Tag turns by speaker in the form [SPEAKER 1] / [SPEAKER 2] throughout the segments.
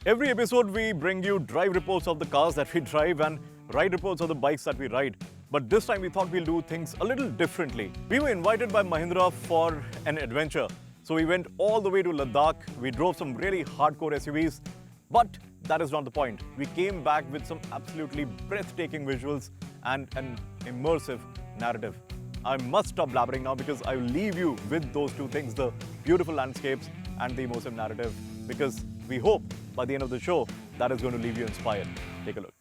[SPEAKER 1] Every episode, we bring you drive reports of the cars that we drive and ride reports of the bikes that we ride. But this time, we thought we'll do things a little differently. We were invited by Mahindra for an adventure. So we went all the way to Ladakh. We drove some really hardcore SUVs. But that is not the point. We came back with some absolutely breathtaking visuals and an immersive narrative. I must stop blabbering now because I will leave you with those two things, the beautiful landscapes and the immersive narrative, because we hope by the end of the show, that is going to leave you inspired. Take a look.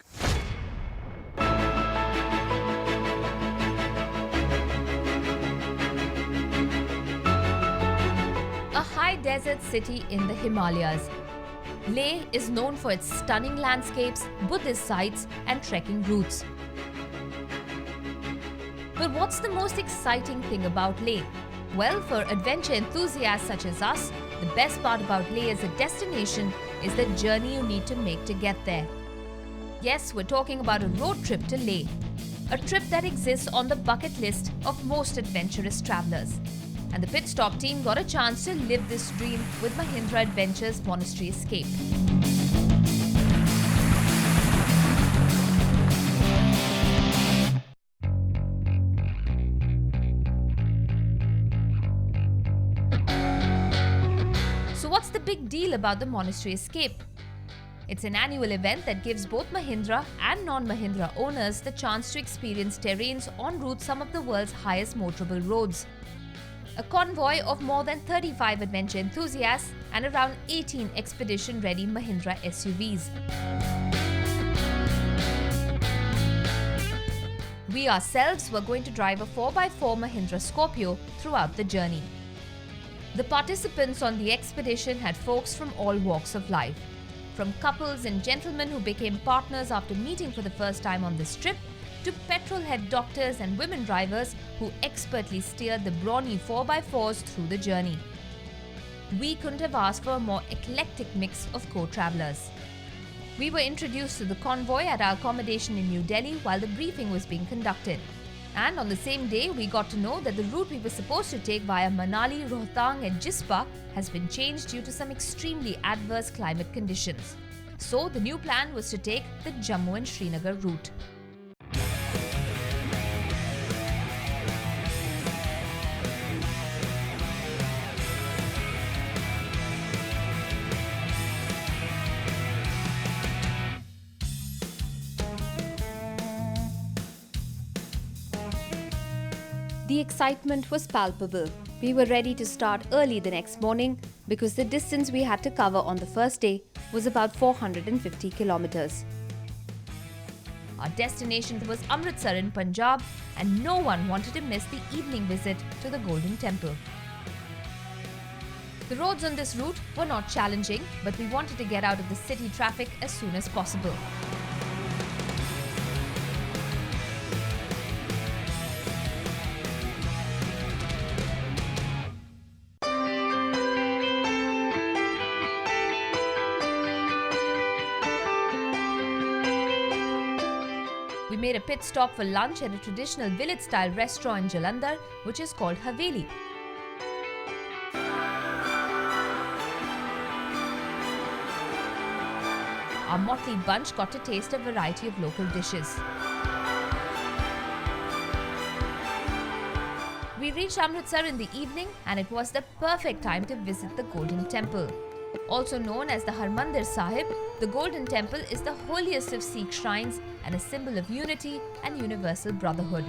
[SPEAKER 2] A high desert city in the Himalayas, Leh is known for its stunning landscapes, Buddhist sites and trekking routes. But what's the most exciting thing about Leh? Well, for adventure enthusiasts such as us, the best part about Leh as a destination is the journey you need to make to get there. Yes, we're talking about a road trip to Leh, a trip that exists on the bucket list of most adventurous travelers. And the pit stop team got a chance to live this dream with Mahindra Adventure's Monastery Escape. So what's the big deal about the Monastery Escape? It's an annual event that gives both Mahindra and non-Mahindra owners the chance to experience terrains en route some of the world's highest motorable roads. A convoy of more than 35 adventure enthusiasts and around 18 expedition-ready Mahindra SUVs. We ourselves were going to drive a 4x4 Mahindra Scorpio throughout the journey. The participants on the expedition had folks from all walks of life, from couples and gentlemen who became partners after meeting for the first time on this trip, to petrol-head doctors and women drivers who expertly steered the brawny 4x4s through the journey. We couldn't have asked for a more eclectic mix of co-travelers. We were introduced to the convoy at our accommodation in New Delhi while the briefing was being conducted. And on the same day, we got to know that the route we were supposed to take via Manali, Rohtang and Jispa has been changed due to some extremely adverse climate conditions. So the new plan was to take the Jammu and Srinagar route. The excitement was palpable. We were ready to start early the next morning because the distance we had to cover on the first day was about 450 kilometers. Our destination was Amritsar in Punjab, and no one wanted to miss the evening visit to the Golden Temple. The roads on this route were not challenging, but we wanted to get out of the city traffic as soon as possible. We made a pit stop for lunch at a traditional village-style restaurant in Jalandhar, which is called Haveli. Our motley bunch got to taste a variety of local dishes. We reached Amritsar in the evening, and it was the perfect time to visit the Golden Temple. Also known as the Harmandir Sahib, the Golden Temple is the holiest of Sikh shrines and a symbol of unity and universal brotherhood.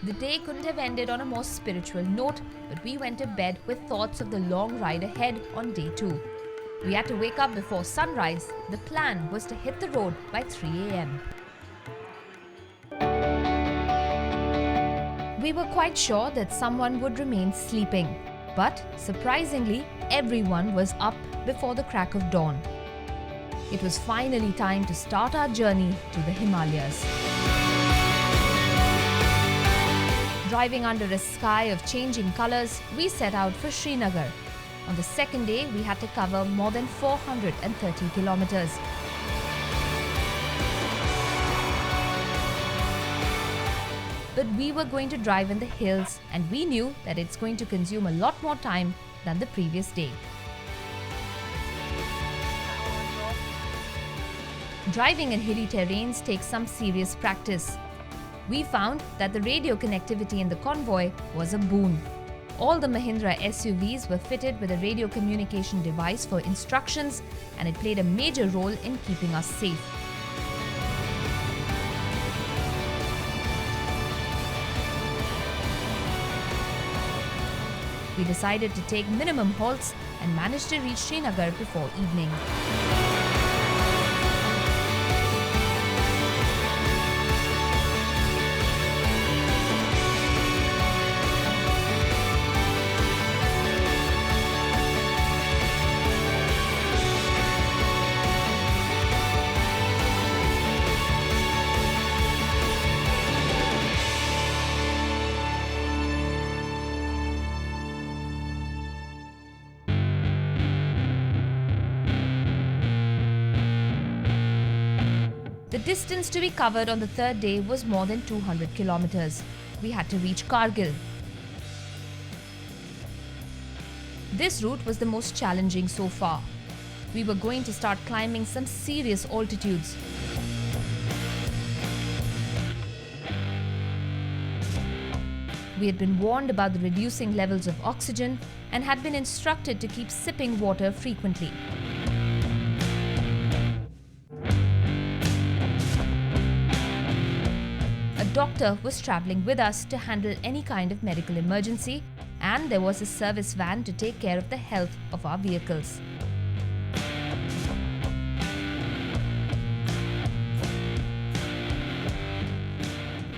[SPEAKER 2] The day couldn't have ended on a more spiritual note, but we went to bed with thoughts of the long ride ahead on day 2. We had to wake up before sunrise. The plan was to hit the road by 3 a.m. We were quite sure that someone would remain sleeping, but surprisingly, everyone was up before the crack of dawn. It was finally time to start our journey to the Himalayas. Driving under a sky of changing colors, we set out for Srinagar. On the second day, we had to cover more than 430 kilometers. But we were going to drive in the hills, and we knew that it's going to consume a lot more time than the previous day. Driving in hilly terrains takes some serious practice. We found that the radio connectivity in the convoy was a boon. All the Mahindra SUVs were fitted with a radio communication device for instructions, and it played a major role in keeping us safe. We decided to take minimum halts and managed to reach Srinagar before evening. The distance to be covered on the third day was more than 200 kilometers. We had to reach Kargil. This route was the most challenging so far. We were going to start climbing some serious altitudes. We had been warned about the reducing levels of oxygen and had been instructed to keep sipping water frequently. A doctor was travelling with us to handle any kind of medical emergency, and there was a service van to take care of the health of our vehicles.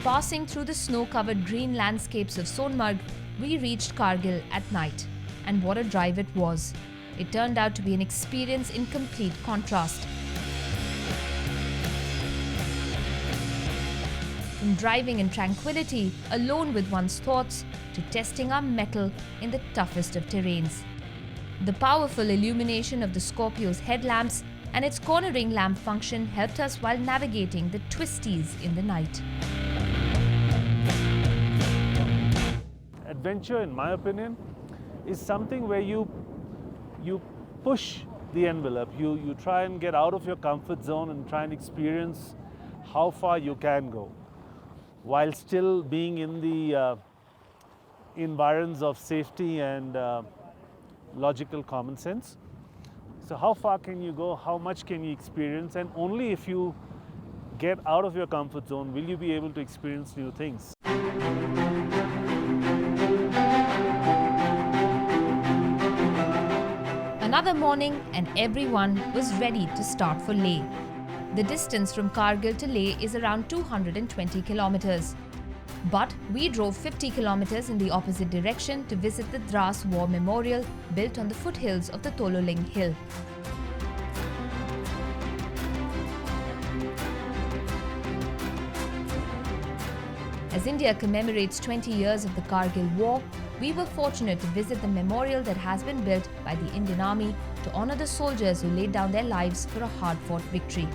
[SPEAKER 2] Passing through the snow-covered green landscapes of Sonmarg, we reached Kargil at night. And what a drive it was. It turned out to be an experience in complete contrast. From driving in tranquility, alone with one's thoughts, to testing our mettle in the toughest of terrains. The powerful illumination of the Scorpio's headlamps and its cornering lamp function helped us while navigating the twisties in the night.
[SPEAKER 3] Adventure, in my opinion, is something where you push the envelope. You try and get out of your comfort zone and try and experience how far you can go, while still being in the environs of safety and logical common sense. So how far can you go? How much can you experience? And only if you get out of your comfort zone will you be able to experience new things.
[SPEAKER 2] Another morning and everyone was ready to start for Leh. The distance from Kargil to Leh is around 220 kilometers. But we drove 50 kilometers in the opposite direction to visit the Dras War Memorial built on the foothills of the Tololing Hill. As India commemorates 20 years of the Kargil War, we were fortunate to visit the memorial that has been built by the Indian Army to honor the soldiers who laid down their lives for a hard-fought victory.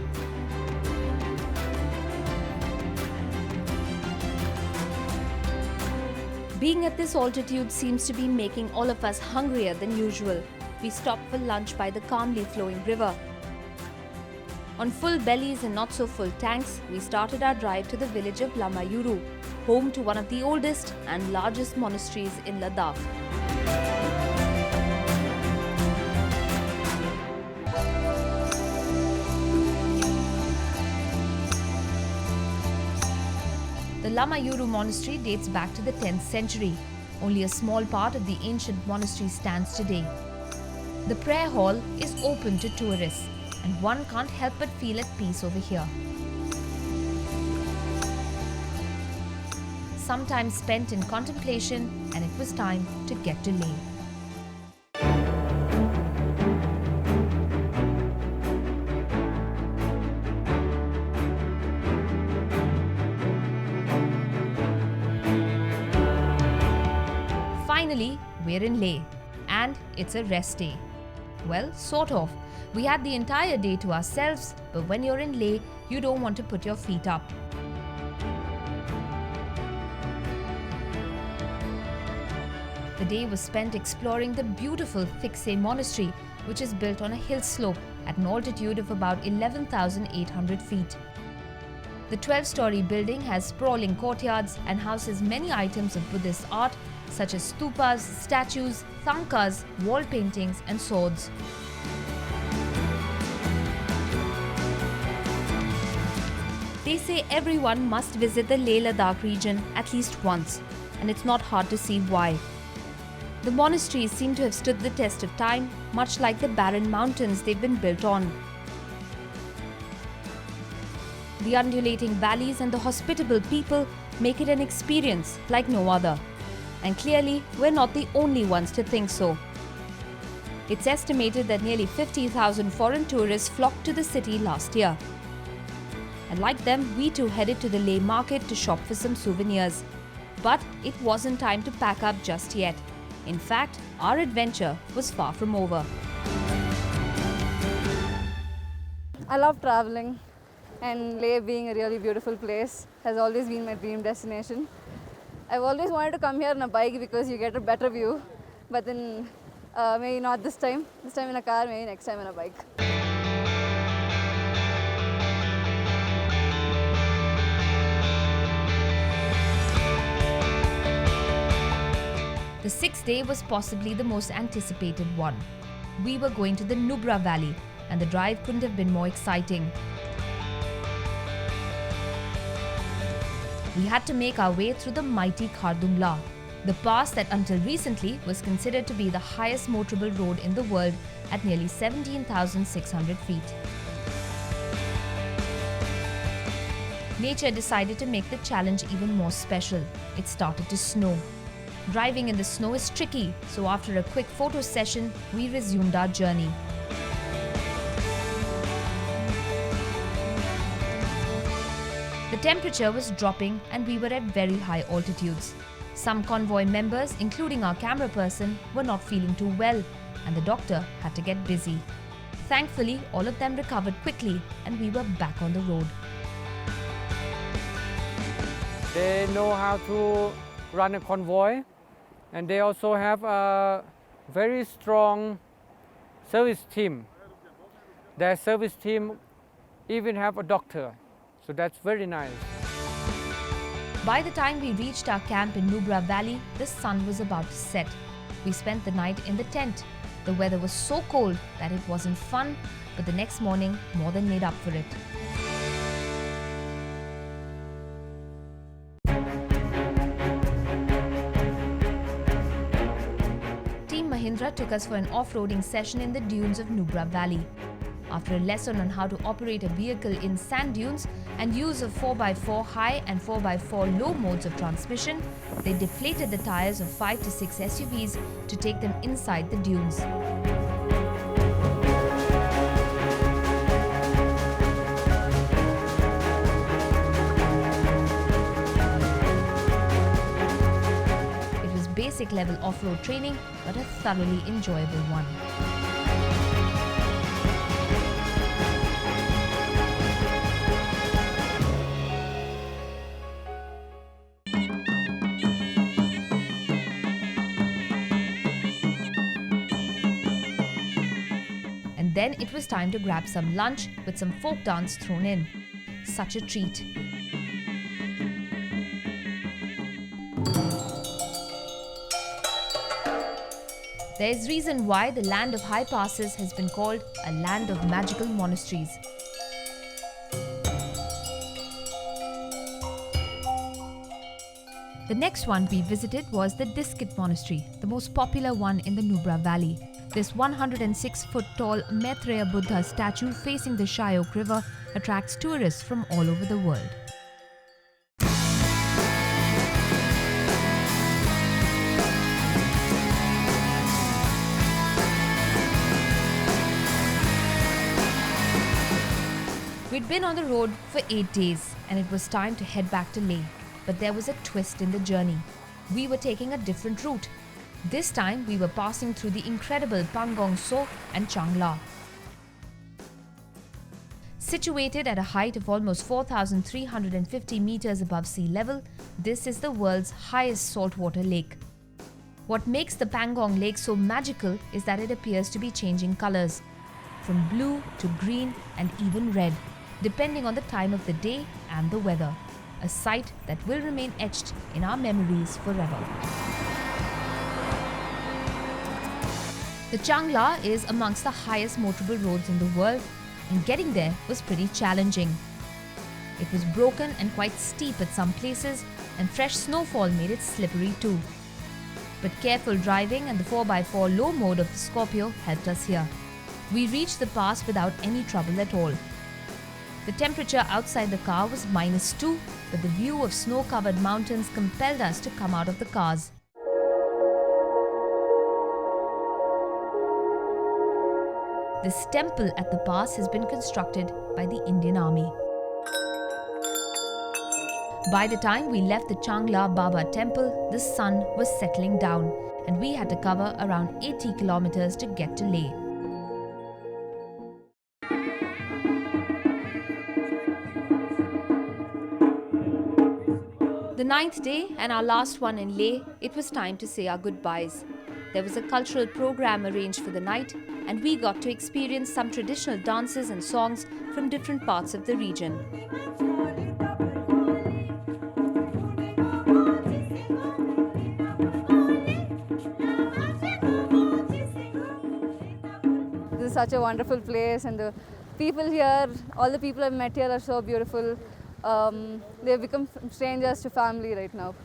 [SPEAKER 2] Being at this altitude seems to be making all of us hungrier than usual. We stopped for lunch by the calmly flowing river. On full bellies and not so full tanks, we started our drive to the village of Lamayuru, home to one of the oldest and largest monasteries in Ladakh. The Lamayuru monastery dates back to the 10th century. Only a small part of the ancient monastery stands today. The prayer hall is open to tourists, and one can't help but feel at peace over here. Some time spent in contemplation, and it was time to get to Leh. Finally, we're in Leh, and it's a rest day. Well, sort of. We had the entire day to ourselves, but when you're in Leh, you don't want to put your feet up. The day was spent exploring the beautiful Thiksay monastery, which is built on a hill slope at an altitude of about 11,800 feet. The 12-story building has sprawling courtyards and houses many items of Buddhist art such as stupas, statues, thangkas, wall paintings and swords. They say everyone must visit the Ladakh region at least once, and it's not hard to see why. The monasteries seem to have stood the test of time, much like the barren mountains they've been built on. The undulating valleys and the hospitable people make it an experience like no other. And clearly, we're not the only ones to think so. It's estimated that nearly 50,000 foreign tourists flocked to the city last year. And like them, we too headed to the Leh market to shop for some souvenirs. But it wasn't time to pack up just yet. In fact, our adventure was far from over.
[SPEAKER 4] I love traveling, and Leh being a really beautiful place has always been my dream destination. I've always wanted to come here on a bike because you get a better view, but then maybe not this time. This time in a car, maybe next time on a bike.
[SPEAKER 2] The sixth day was possibly the most anticipated one. We were going to the Nubra Valley, and the drive couldn't have been more exciting. We had to make our way through the mighty Kargil, the pass that until recently was considered to be the highest motorable road in the world at nearly 17,600 feet. Nature decided to make the challenge even more special. It started to snow. Driving in the snow is tricky, so after a quick photo session, we resumed our journey. The temperature was dropping and we were at very high altitudes. Some convoy members, including our camera person, were not feeling too well and the doctor had to get busy. Thankfully, all of them recovered quickly and we were back on the road.
[SPEAKER 5] They know how to run a convoy, and they also have a very strong service team. Their service team even have a doctor, so that's very nice.
[SPEAKER 2] By the time we reached our camp in Nubra Valley, the sun was about to set. We spent the night in the tent. The weather was so cold that it wasn't fun, but the next morning more than made up for it. Mahindra took us for an off-roading session in the dunes of Nubra Valley. After a lesson on how to operate a vehicle in sand dunes and use of 4x4 high and 4x4 low modes of transmission, they deflated the tires of 5 to 6 SUVs to take them inside the dunes. Basic level off-road training, but a thoroughly enjoyable one. And then it was time to grab some lunch with some folk dance thrown in. Such a treat. There is reason why the land of high passes has been called a land of magical monasteries. The next one we visited was the Diskit Monastery, the most popular one in the Nubra Valley. This 106-foot tall Maitreya Buddha statue facing the Shyok River attracts tourists from all over the world. We'd been on the road for 8 days and it was time to head back to Leh. But there was a twist in the journey. We were taking a different route. This time we were passing through the incredible Pangong Tso and Changla. Situated at a height of almost 4,350 meters above sea level, this is the world's highest saltwater lake. What makes the Pangong Lake so magical is that it appears to be changing colors. from blue to green and even red, depending on the time of the day and the weather. A sight that will remain etched in our memories forever. The Changla is amongst the highest motorable roads in the world, and getting there was pretty challenging. It was broken and quite steep at some places, and fresh snowfall made it slippery too. But careful driving and the 4x4 low mode of the Scorpio helped us here. We reached the pass without any trouble at all. The temperature outside the car was -2, but the view of snow-covered mountains compelled us to come out of the cars. This temple at the pass has been constructed by the Indian Army. By the time we left the Changla Baba temple, the sun was settling down and we had to cover around 80 kilometers to get to Leh. The 9th day and our last one in Leh, it was time to say our goodbyes. There was a cultural program arranged for the night and we got to experience some traditional dances and songs from different parts of the region.
[SPEAKER 4] This is such a wonderful place, and the people here, all the people I've met here are so beautiful. They've become strangers to family right now.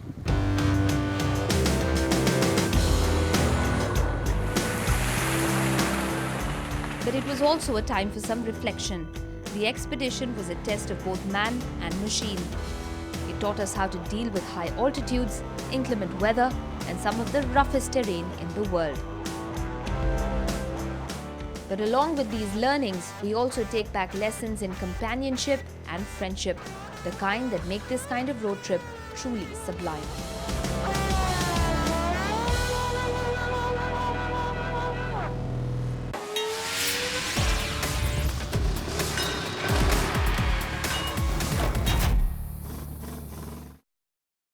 [SPEAKER 2] But it was also a time for some reflection. The expedition was a test of both man and machine. It taught us how to deal with high altitudes, inclement weather, and some of the roughest terrain in the world. But along with these learnings, we also take back lessons in companionship and friendship, the kind that make this kind of road trip truly sublime.